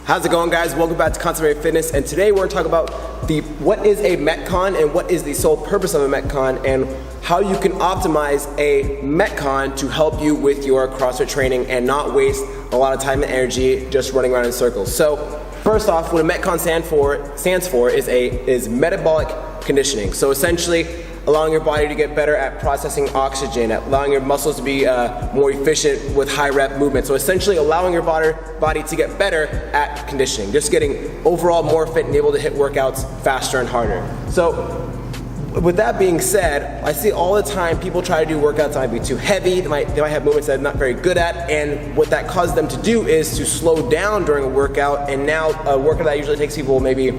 How's it going, guys? Welcome back to ConstantlyVariedFitness, and today we're going to talk about what is a Metcon and what is the sole purpose of a Metcon and how you can optimize a Metcon to help you with your CrossFit training and not waste a lot of time and energy just running around in circles. So first off, what a Metcon stands for is metabolic conditioning. So essentially allowing your body to get better at processing oxygen, allowing your muscles to be more efficient with high rep movement. So essentially allowing your body to get better at conditioning, just getting overall more fit and able to hit workouts faster and harder. So with that being said, I see all the time people try to do workouts that might be too heavy, they might have movements that they're not very good at, and what that causes them to do is to slow down during a workout, and now a workout that usually takes people maybe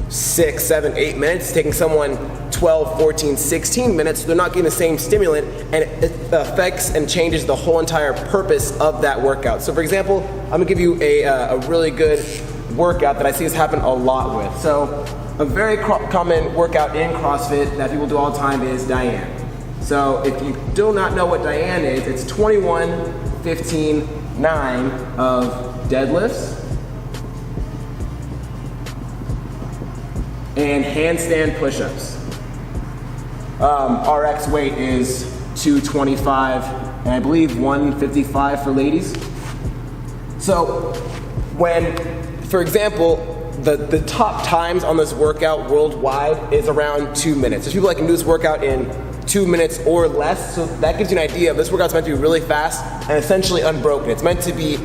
6, 7, 8 minutes, taking someone 12, 14, 16 minutes, so they're not getting the same stimulant, and it affects and changes the whole entire purpose of that workout. So for example, I'm gonna give you a really good workout that I see this happen a lot with. So a very common workout in CrossFit that people do all the time is Diane. So if you do not know what Diane is, it's 21, 15, 9 of deadlifts and handstand push-ups. RX weight is 225 and I believe 155 for ladies. So when, for example, the top times on this workout worldwide is around 2 minutes. There's people that can do this workout in 2 minutes or less, so that gives you an idea of this workout's meant to be really fast and essentially unbroken. It's meant to be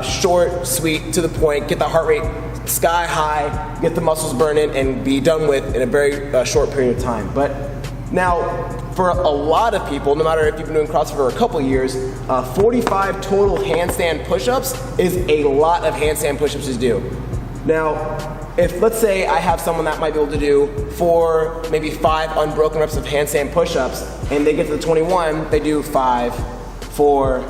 short, sweet, to the point, get the heart rate sky high, get the muscles burning, and be done with in a very short period of time. But now, for a lot of people, no matter if you've been doing CrossFit for a couple of years, 45 total handstand push-ups is a lot of handstand push-ups to do. Now, if let's say I have someone that might be able to do 4, maybe 5 unbroken reps of handstand push-ups, and they get to the 21, they do 5, 4,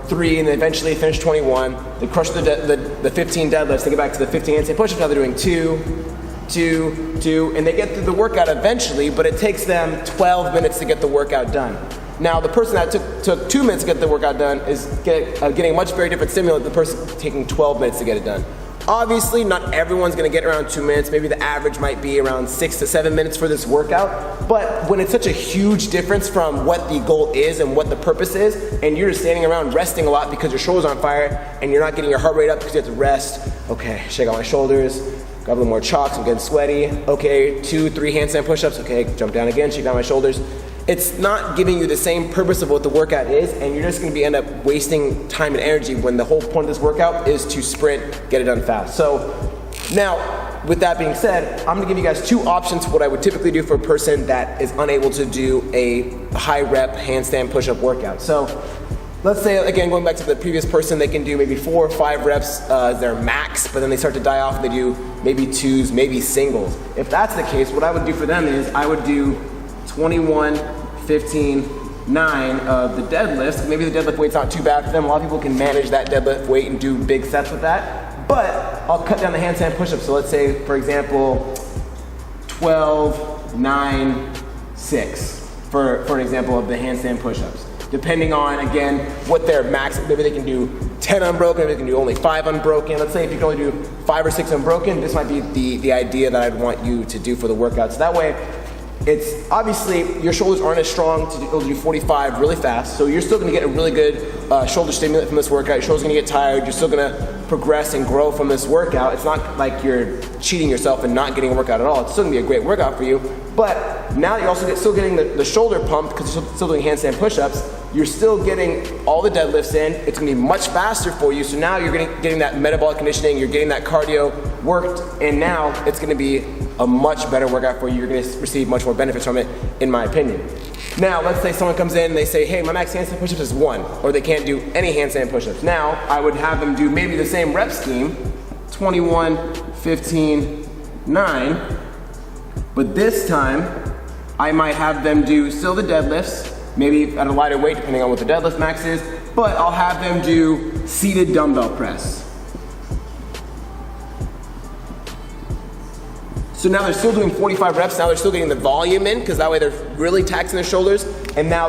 3, and then eventually finish 21. They crush the 15 deadlifts, they get back to the 15 handstand push-ups, now they're doing 2, 2, 2, and they get through the workout eventually, but it takes them 12 minutes to get the workout done. Now, the person that took 2 minutes to get the workout done is getting a much very different stimulant than the person taking 12 minutes to get it done. Obviously, not everyone's gonna get around 2 minutes. Maybe the average might be around 6 to 7 minutes for this workout. But when it's such a huge difference from what the goal is and what the purpose is, and you're just standing around resting a lot because your shoulders are on fire and you're not getting your heart rate up because you have to rest. Okay, shake out my shoulders, grab a little more chalks, I'm getting sweaty. Okay, 2, 3 handstand push-ups. Okay, jump down again, shake out my shoulders. It's not giving you the same purpose of what the workout is, and you're just gonna end up wasting time and energy when the whole point of this workout is to sprint, get it done fast. So now, with that being said, I'm gonna give you guys 2 options for what I would typically do for a person that is unable to do a high rep handstand push-up workout. So let's say, again, going back to the previous person, they can do maybe 4 or 5 reps as their max, but then they start to die off and they do maybe 2s, maybe singles. If that's the case, what I would do for them is I would do 21, 15, 9 of the deadlifts. Maybe the deadlift weight's not too bad for them. A lot of people can manage that deadlift weight and do big sets with that. But I'll cut down the handstand push-ups. So let's say, for example, 12, 9, 6 for an example of the handstand push-ups. Depending on, again, what their max, maybe they can do 10 unbroken, maybe they can do only 5 unbroken. Let's say if you can only do 5 or 6 unbroken, this might be the idea that I'd want you to do for the workout. So that way, it's obviously your shoulders aren't as strong to be able to do 45 really fast, so you're still gonna get a really good shoulder stimulant from this workout. Your shoulder's gonna get tired, you're still gonna progress and grow from this workout. It's not like you're cheating yourself and not getting a workout at all. It's still gonna be a great workout for you, but now you're also still getting the shoulder pumped because you're still doing handstand push-ups. You're still getting all the deadlifts in. It's gonna be much faster for you, so now you're getting that metabolic conditioning, you're getting that cardio worked, and now it's gonna be a much better workout for you. You're gonna receive much more benefits from it, in my opinion. Now, let's say someone comes in and they say, hey, my max handstand push-ups is 1, or they can't do any handstand push-ups. Now, I would have them do maybe the same rep scheme, 21, 15, 9, but this time, I might have them do still the deadlifts, maybe at a lighter weight, depending on what the deadlift max is, but I'll have them do seated dumbbell press. So now they're still doing 45 reps, now they're still getting the volume in, because that way they're really taxing their shoulders, and now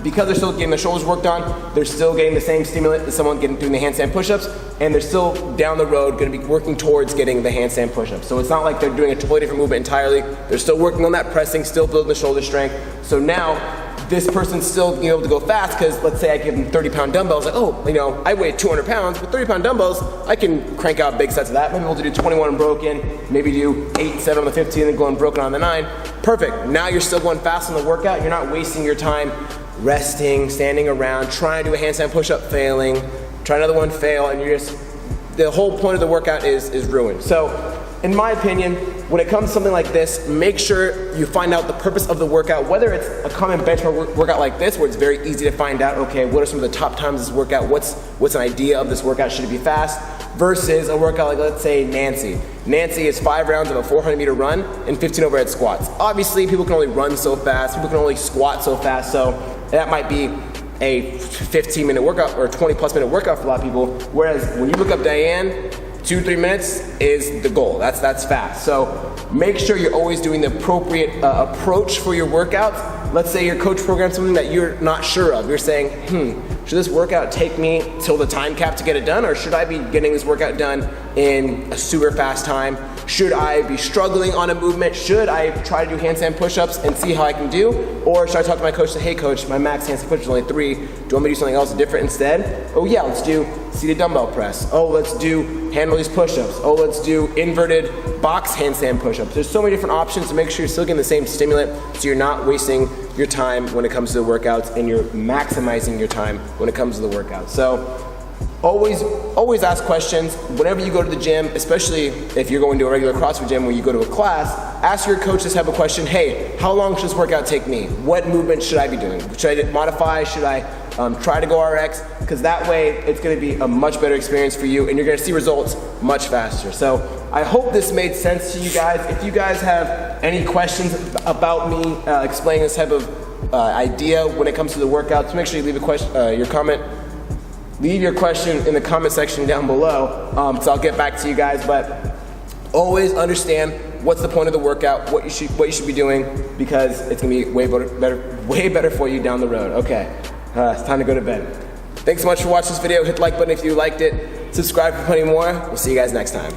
because they're still getting their shoulders worked on, they're still getting the same stimulant as someone doing the handstand push-ups, and they're still down the road going to be working towards getting the handstand push-ups. So it's not like they're doing a totally different movement entirely. They're still working on that pressing, still building the shoulder strength. So now this person's still being able to go fast because let's say I give them 30-pound dumbbells, like, oh, you know, I weigh 200 pounds, with 30-pound dumbbells, I can crank out big sets of that. Maybe able to do 21 broken, maybe do 8 set on the 15 and then going broken on the 9. Perfect. Now you're still going fast on the workout. You're not wasting your time resting, standing around, trying to do a handstand push-up, failing, try another one, fail, and you're just, the whole point of the workout is ruined. So in my opinion, when it comes to something like this, make sure you find out the purpose of the workout, whether it's a common benchmark workout like this, where it's very easy to find out, okay, what are some of the top times of this workout, what's an idea of this workout, should it be fast, versus a workout like, let's say, Nancy. Nancy is 5 rounds of a 400-meter run and 15 overhead squats. Obviously, people can only run so fast, people can only squat so fast, so that might be a 15-minute workout or a 20-plus minute workout for a lot of people, whereas when you look up Diane, 2-3 minutes is the goal. That's fast. So make sure you're always doing the appropriate approach for your workouts. Let's say your coach programs something that you're not sure of. You're saying, should this workout take me till the time cap to get it done, or should I be getting this workout done in a super fast time? Should I be struggling on a movement? Should I try to do handstand push-ups and see how I can do? Or should I talk to my coach and say, hey coach, my max handstand push is only 3. Do you want me to do something else different instead? Oh yeah, let's do seated dumbbell press. Oh, let's do hand release push-ups. Oh, let's do inverted box handstand push-ups. There's so many different options to make sure you're still getting the same stimulant so you're not wasting your time when it comes to the workouts and you're maximizing your time when it comes to the workouts. So always ask questions whenever you go to the gym, especially if you're going to a regular CrossFit gym where you go to a class. Ask your coach this type of question. Hey, how long should this workout take me? What movement should I be doing? Should I modify? Should I try to go RX? Because that way it's going to be a much better experience for you and you're going to see results much faster. So I hope this made sense to you guys. If you guys have any questions about me explaining this type of idea when it comes to the workouts, make sure you leave a question, leave your question in the comment section down below, so I'll get back to you guys. But always understand what's the point of the workout, what you should be doing, because it's gonna be way better for you down the road. Okay, it's time to go to bed. Thanks so much for watching this video. Hit the like button if you liked it. Subscribe for plenty more. We'll see you guys next time.